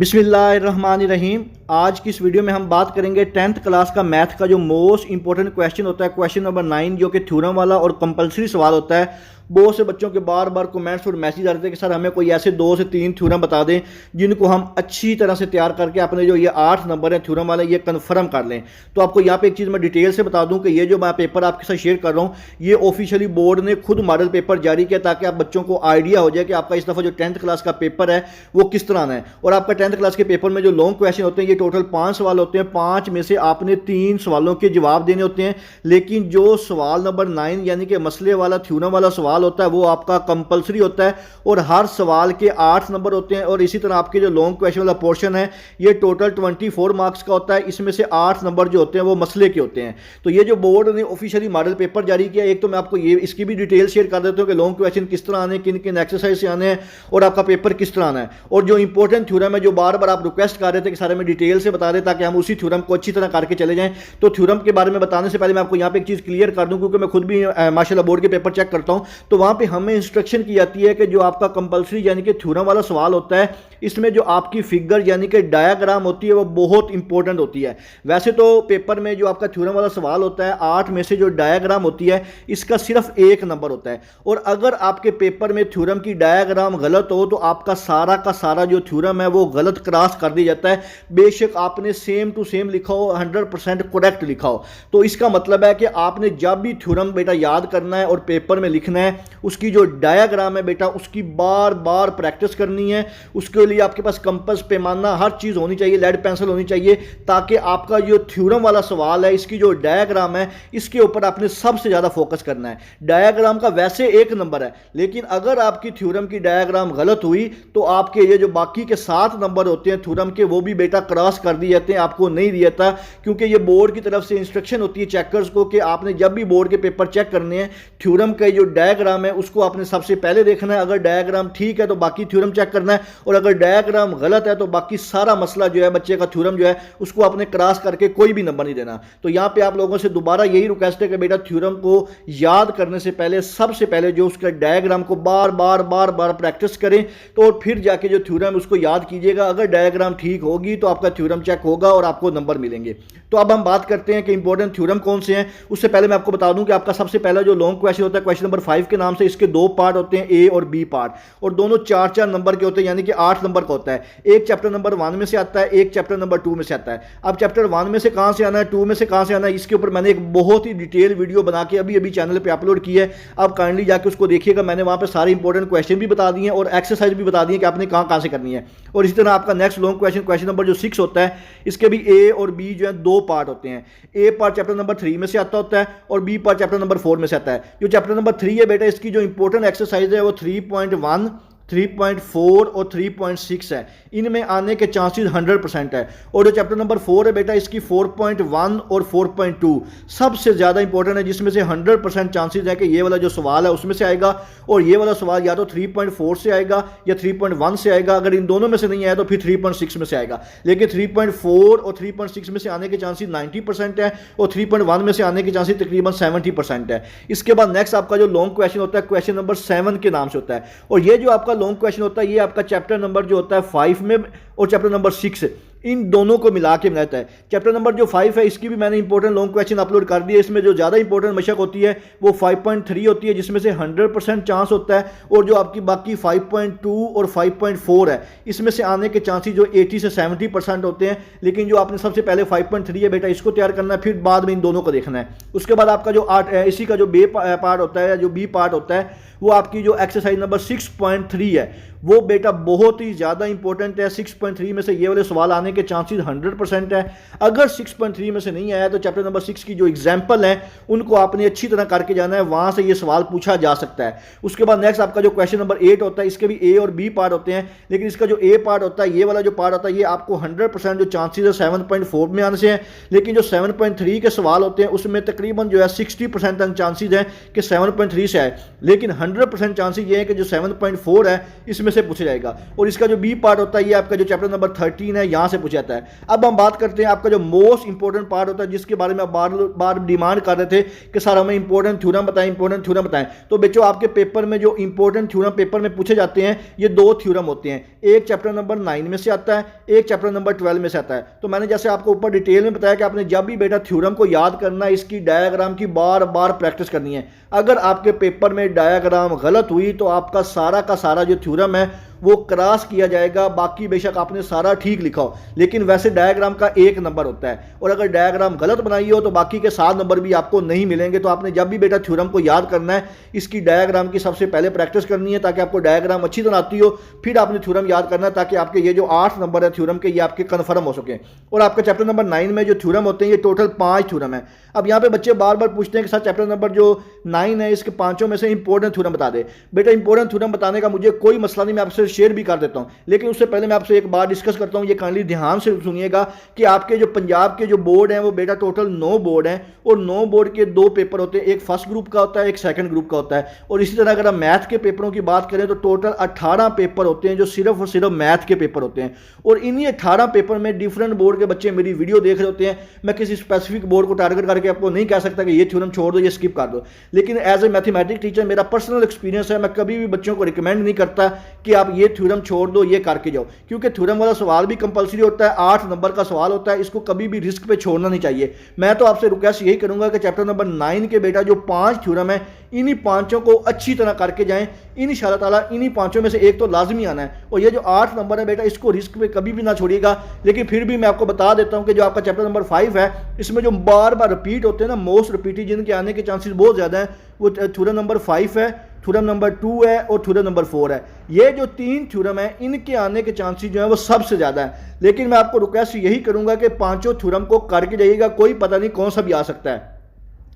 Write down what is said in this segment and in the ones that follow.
बिस्मिल्लाहिर्रहमानिर्रहीम। आज की इस वीडियो में हम बात करेंगे 10th क्लास का मैथ का जो मोस्ट इंपॉर्टेंट क्वेश्चन होता है, क्वेश्चन नंबर 9, जो कि थ्योरम वाला और कंपलसरी सवाल होता है। बहुत से बच्चों के बार बार कमेंट्स और मैसेज आ रहे थे कि सर हमें कोई ऐसे 2 से 3 थ्योरम बता दें जिनको हम अच्छी तरह से तैयार करके अपने जो ये 8 नंबर है थ्योरम वाले ये कन्फर्म कर लें। तो आपको यहाँ पे एक चीज़ मैं डिटेल से बता दूं कि ये जो मैं पेपर आपके साथ शेयर कर रहा हूँ ये ऑफिशियली बोर्ड ने खुद मॉडल पेपर जारी किया ताकि आप बच्चों को आइडिया हो जाए कि आपका इस दफ़ा जो 10th क्लास का पेपर है वो किस तरह आना है। और आपका 10th क्लास के पेपर में जो लॉन्ग क्वेश्चन होते हैं ये टोटल 5 सवाल होते हैं। 5 में से आपने 3 सवालों के जवाब देने होते हैं, लेकिन जो सवाल नंबर 9 यानी कि मसले वाला थ्योरम वाला सवाल होता है वो आपका कंपलसरी होता है और हर सवाल के 8 नंबर होते हैं। और इसी तरह आपके जो लॉन्ग क्वेश्चन वाला पोर्शन है ये टोटल 24 मार्क्स का होता है। इसमें से 8 नंबर जो होते हैं वो मसले के होते हैं। तो ये जो बोर्ड ने ऑफिशियली मॉडल पेपर जारी किया, एक तो मैं आपको ये इसकी भी डिटेल शेयर कर देता हूँ कि लॉन्ग क्वेश्चन किस तरह आने, किन किन एक्सरसाइज से आने हैं और आपका पेपर किस तरह आना है। और जो इंपॉर्टेंट थ्योरम है जो बार बार आप रिक्वेस्ट कर रहे थे कि सारे में डिटेल से बता दें ताकि हम उसी थ्योरम को अच्छी तरह करके चले जाएं। तो थ्योरम के बारे में बताने से पहले मैं आपको यहाँ पे एक चीज़ क्लियर कर दूं, क्योंकि मैं खुद भी माशाल्लाह बोर्ड के पेपर चेक करता हूँ तो वहाँ पे हमें इंस्ट्रक्शन की जाती है कि जो आपका कंपलसरी यानी कि थ्योरम वाला सवाल होता है इसमें जो आपकी फिगर यानी कि डायग्राम होती है वो बहुत इंपॉर्टेंट होती है। वैसे तो पेपर में जो आपका थ्योरम वाला सवाल होता है 8 में से जो डायग्राम होती है इसका सिर्फ 1 नंबर होता है। और अगर आपके पेपर में थ्योरम की डायग्राम गलत हो तो आपका सारा का सारा जो थ्योरम है वो गलत क्रॉस कर दिया जाता है, बेशक आपने सेम टू सेम लिखा हो, 100% करेक्ट लिखा हो। तो इसका मतलब है कि आपने जब भी थ्योरम बेटा याद करना है और पेपर में लिखना है उसकी जो डायग्राम है बेटा उसकी बार बार प्रैक्टिस करनी है। उसके लिए आपके पास कंपास, पैमाना, हर चीज़ होनी चाहिए, लेड पेंसिल होनी चाहिए, ताकि आपका जो थ्योरम वाला सवाल है इसकी जो डायग्राम है इसके ऊपर आपने सबसे ज़्यादा फोकस करना है। डायग्राम का वैसे 1 नंबर है, लेकिन अगर आपकी थ्योरम की डायग्राम गलत हुई तो आपके ये जो बाकी के 7 नंबर होते हैं थ्योरम के वो भी बेटा क्रॉस कर दिए जाते हैं, आपको नहीं दिया था। क्योंकि ये बोर्ड की तरफ से इंस्ट्रक्शन होती है चेकर्स को कि आपने जब भी बोर्ड के पेपर चेक करने हैं थ्योरम का जो डायग्राम है उसको आपने सबसे पहले देखना है। अगर डायग्राम ठीक है तो बाकी थ्योरम चेक करना है, और अगर डायग्राम गलत है तो बाकी सारा मसला जो है बच्चे का थ्योरम जो है उसको आपने क्रॉस करके कोई भी नंबर नहीं देना। तो यहाँ पे आप लोगों से दोबारा यही रिक्वेस्ट है कि बेटा थ्योरम को याद करने से पहले सबसे पहले जो उसका डायग्राम को बार बार बार बार प्रैक्टिस करें तो फिर जाके जो थ्योरम उसको याद कीजिएगा। अगर डायग्राम ठीक होगी तो आपका थ्योरम चेक होगा और आपको नंबर मिलेंगे। तो अब हम बात करते हैं कि इंपॉर्टेंट थ्योरम कौन से हैं। उससे पहले मैं आपको बता दूं कि आपका सबसे पहला जो लॉन्ग क्वेश्चन होता है क्वेश्चन नंबर 5 के नाम से, इसके 2 पार्ट होते हैं, ए और बी पार्ट, और दोनों 4-4 नंबर के होते हैं, यानी कि 8 नंबर का होता है। एक चैप्टर नंबर 1 में से आता है, एक चैप्टर नंबर 2 में से आता है। अब चैप्टर 1 में से कहां से आना है, 2 में से कहां से आना है, इसके ऊपर मैंने एक बहुत ही डिटेल वीडियो बना के अभी अभी चैनल पर अपलोड की है। आप काइंडली जाके उसको देखिएगा। मैंने वहां पर सारे इंपॉर्टेंट क्वेश्चन भी बता दिए और एक्सरसाइज भी बता दी कि आपने कहां से करनी है। और इसी तरह आपका next long question, question number जो 6 होता है, इसके भी ए और बी जो है 2 पार्ट होते हैं। ए पार्ट चैप्टर नंबर 3 में से आता होता है और बी पार्ट चैप्टर नंबर 4 में से आता है। जो चैप्टर नंबर 3 है बेटा इसकी जो इंपॉर्टेंट एक्सरसाइज है वो 3.1, 3.4 और 3.6 है। इनमें आने के चांसेस 100% है। और जो चैप्टर नंबर 4 है बेटा इसकी 4.1 और 4.2 सबसे ज़्यादा इंपॉर्टेंट है, जिसमें से 100% चांसेस है कि ये वाला जो सवाल है उसमें से आएगा, और ये वाला सवाल या तो 3.4 से आएगा या 3.1 से आएगा। अगर इन दोनों में से नहीं आया तो फिर 3.6 में से आएगा। लेकिन 3.4 और 3.6 में से आने के चांसेस 90% है और 3.1 में से आने के चांसेस तकरीबन 70% है। इसके बाद नेक्स्ट आपका जो लॉन्ग क्वेश्चन होता है क्वेश्चन नंबर 7 के नाम से होता है। और ये जो आपका लॉन्ग क्वेश्चन होता है ये आपका चैप्टर नंबर जो होता है 5 में और चैप्टर नंबर 6 इन दोनों को मिला के मिलाता है। चैप्टर नंबर जो 5 है इसकी भी मैंने इंपॉर्टेंट लॉन्ग क्वेश्चन अपलोड कर दिए। इसमें जो ज़्यादा इंपॉर्टेंट मशक होती है वो 5.3 होती है, जिसमें से 100% चांस होता है। और जो आपकी बाकी 5.2 और 5.4 है इसमें से आने के चांसेस जो 80 से 70% होते हैं। लेकिन जो आपने सबसे पहले 5.3 है बेटा इसको तैयार करना है, फिर बाद में इन दोनों को देखना है। उसके बाद आपका जो इसी का जो बी पार्ट होता है या जो बी पार्ट होता है वो आपकी जो एक्सरसाइज नंबर 6.3 है वो बेटा बहुत ही ज़्यादा इंपॉर्टेंट है। 6.3 में से ये वाले सवाल आने के चांसेस 100% है। अगर 6.3 में से नहीं आया तो चैप्टर नंबर 6 की जो एग्जाम्पल है उनको आपने अच्छी तरह करके जाना है, वहाँ से ये सवाल पूछा जा सकता है। उसके बाद नेक्स्ट आपका जो क्वेश्चन नंबर 8 होता है इसके भी ए और बी पार्ट होते हैं, लेकिन इसका जो ए पार्ट होता है ये वाला जो पार्ट होता है ये आपको 100% जो चांसेस है 7.4 में आने से हैं। लेकिन जो 7.3 के सवाल होते हैं उसमें तकरीबन जो है 60% चांसेस हैं कि 7.3 से आए। लेकिन 100% चांसेस ये है कि जो 7.4 है इसमें से पूछा जाएगा। और इसका जो बी पार्ट होता है ये आपका जो चैप्टर नंबर 13 है यहाँ से पूछा जाता है। अब हम बात करते हैं आपका जो मोस्ट इंपॉर्टेंट पार्ट होता है जिसके बारे में आप बार बार डिमांड कर रहे थे कि सर हमें इंपॉर्टेंट थ्योरम बताएं, इंपॉर्टेंट थ्योरम बताएं। तो बच्चों आपके पेपर में जो इंपॉर्टेंट थ्योरम पेपर में पूछे जाते हैं ये 2 थ्योरम होते हैं, एक चैप्टर नंबर 9 में से आता है, एक चैप्टर नंबर 12 में से आता है। तो मैंने जैसे आपको ऊपर डिटेल में बताया कि आपने जब भी बेटा थ्योरम को याद करना है इसकी डायग्राम की बार बार प्रैक्टिस करनी है। अगर आपके पेपर में डायग्राम गलत हुई तो आपका सारा का सारा जो थ्योरम है वो क्रॉस किया जाएगा। बाकी बेशक आपने सारा ठीक लिखा हो लेकिन वैसे डायग्राम का 1 नंबर होता है, और अगर डायग्राम गलत बनाई हो तो बाकी के 7 नंबर भी आपको नहीं मिलेंगे। तो आपने जब भी बेटा थ्योरम को याद करना है इसकी डायग्राम की सबसे पहले प्रैक्टिस करनी है ताकि आपको डायग्राम अच्छी तरह आती हो, फिर आपने थ्योरम याद करना है ताकि आपके ये जो 8 नंबर है थ्योरम के ये आपके कन्फर्म हो सके। और आपका चैप्टर नंबर 9 में जो थ्योरम होते हैं ये टोटल 5 थ्योरम है। अब यहाँ पे बच्चे बार बार पूछते हैं कि सर चैप्टर नंबर जो 9 है इसके 5 में से इंपॉर्टेंट थ्योरम बता दे। बेटा इंपॉर्टेंट थ्योरम बताने का मुझे कोई मसला नहीं, मैं आपसे शेयर भी कर देता हूँ, लेकिन उससे पहले मैं आपसे एक बात डिस्कस करता हूँ। ये काइंडली ध्यान से सुनिएगा कि आपके जो पंजाब के जो बोर्ड हैं वो बेटा टोटल 9 बोर्ड हैं और 9 बोर्ड के 2 पेपर होते हैं, एक फर्स्ट ग्रुप का होता है, एक सेकंड ग्रुप का होता है। और इसी तरह अगर हम मैथ के पेपरों की बात करें तो टोटल 18 पेपर होते हैं जो सिर्फ और सिर्फ मैथ के पेपर होते हैं। और इन्हीं 18 पेपर में डिफरेंट बोर्ड के बच्चे मेरी वीडियो देख रहे होते हैं। मैं किसी स्पेसिफिक बोर्ड को टारगेट करके आपको नहीं कह सकता कि ये थ्योरम छोड़ दो, ये स्किप कर दो, लेकिन एज ए मैथमेटिक्स टीचर मेरा पर्सनल एक्सपीरियंस है, मैं कभी भी बच्चों को रिकमेंड नहीं करता कि आप ये थ्योरम छोड़ दो, ये करके जाओ, क्योंकि थ्योरम वाला सवाल भी कंपलसरी होता है, 8 नंबर का सवाल होता है, इसको कभी भी रिस्क पे छोड़ना नहीं चाहिए। मैं तो आपसे रिक्वेस्ट यही करूंगा कि चैप्टर नंबर 9 के बेटा जो 5 थ्योरम है इन्हीं 5 को अच्छी तरह करके जाएं। इंशाअल्लाह ताला इन्हीं 5 में से एक तो लाजमी आना है। और ये जो 8 नंबर है बेटा इसको रिस्क पे कभी भी ना छोड़िएगा। लेकिन फिर भी मैं आपको बता देता हूं कि जो आपका चैप्टर नंबर 5 है इसमें जो बार बार रिपीट होते हैं ना, मोस्ट रिपीटेड जिनके आने के चांसेस बहुत ज़्यादा हैं, वो थ्योरम नंबर 5 है, थ्योरम नंबर 2 है और थ्योरम नंबर 4 है। ये जो 3 थ्योरम है इनके आने के चांसेस जो है वो सबसे ज़्यादा है। लेकिन मैं आपको रिक्वेस्ट यही करूंगा कि 5 थ्योरम को करके जाइएगा, कोई पता नहीं कौन सा भी आ सकता है।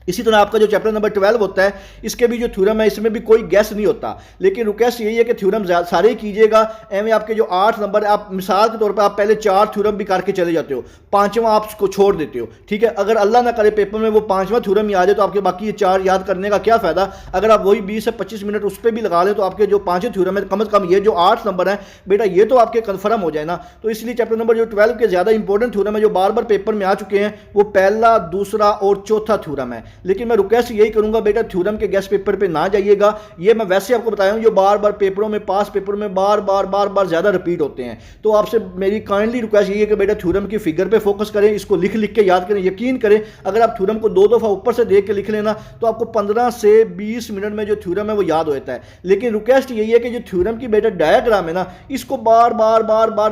इसी तरह आपका जो चैप्टर नंबर 12 होता है इसके भी जो थ्योरम है इसमें भी कोई गैस नहीं होता, लेकिन रिक्वेस्ट यही है कि थ्योरम सारे ही कीजिएगा। एवं आपके जो 8 नंबर है आप मिसाल के तौर पे आप पहले 4 थ्योरम भी करके चले जाते हो, 5वां आप उसको छोड़ देते हो, ठीक है। अगर अल्लाह ना करे पेपर में वो 5वां थ्योरम ही आ जाए तो आपके बाकी ये 4 याद करने का क्या फ़ायदा। अगर आप वही 20 से 25 मिनट उस पर भी लगा लें तो आपके जो 5 थ्योरम है कम से कम ये जो 8 नंबर है बेटा ये तो आपके कन्फर्म हो जाए ना। तो इसलिए चैप्टर नंबर जो 12 के ज़्यादा इंपॉर्टेंट थ्योरम है जो बार बार पेपर में आ चुके हैं वो पहला, दूसरा और चौथा थ्योरम है। लेकिन मैं रिक्वेस्ट यही करूंगा बेटा थ्योरम के गेस्ट पेपर पे ना जाइएगा। ये मैं वैसे आपको बताया हूं जो बार बार पेपरों में, पास पेपर में बार बार ज्यादा रिपीट होते हैं। तो आपसे मेरी काइंडली रिक्वेस्ट यही है कि बेटा थ्योरम की फिगर पे फोकस करें, इसको लिख लिख के याद करें। यकीन करें अगर आप थ्योरम को 2 दफा ऊपर से देख के लिख लेना तो आपको 15 से 20 मिनट में जो थ्योरम है वो याद हो जाता है। लेकिन रिक्वेस्ट यही है कि जो थ्योरम की बेटा डायग्राम है ना इसको बार बार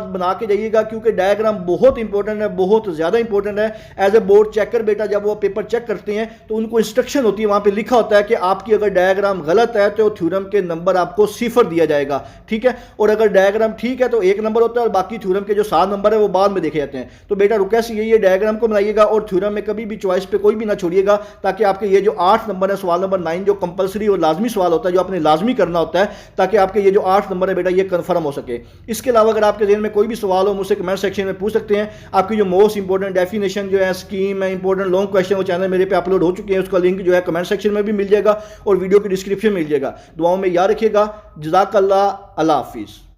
बना के जाइएगा, क्योंकि डायग्राम बहुत इंपॉर्टेंट है, बहुत ज्यादा इंपॉर्टेंट है। एज ए बोर्ड चेकर बेटा जब वो पेपर चेक करते हैं तो उनको इंस्ट्रक्शन होती है, वहां पे लिखा होता है कि आपकी अगर डायग्राम गलत है तो थ्योरम के नंबर आपको 0 दिया जाएगा, ठीक है। और अगर डायग्राम ठीक है तो 1 नंबर होता है और बाकी थ्योरम के जो 7 नंबर है वो बाद में देखे जाते हैं। तो बेटा रिक्वेस्ट यही है डायग्राम को बनाइएगा और थ्योरम में कभी भी चॉइस पे कोई भी ना छोड़िएगा, ताकि आपके ये जो 8 नंबर है, सवाल नंबर 9 जो कंपलसरी और लाजमी सवाल होता है जो आपने लाजमी करना होता है, ताकि आपके ये जो 8 नंबर है बेटा ये कंफर्म हो सके। इसके अलावा अगर आपके ज़हन में कोई भी सवाल हो मुझसे कमेंट सेक्शन में पूछ सकते हैं। आपकी जो मोस्ट इंपॉर्टेंट डेफिनेशन जो है, स्कीम है, इंपॉर्टेंट लॉन्ग क्वेश्चन वो चैनल मेरे पे अपलोड हो चुके हैं, उसका लिंक जो है कमेंट सेक्शन में भी मिल जाएगा और वीडियो की डिस्क्रिप्शन में मिल जाएगा। दुआओं में याद रखिएगा। जज़ाकल्लाह, अल्लाह हाफिज़।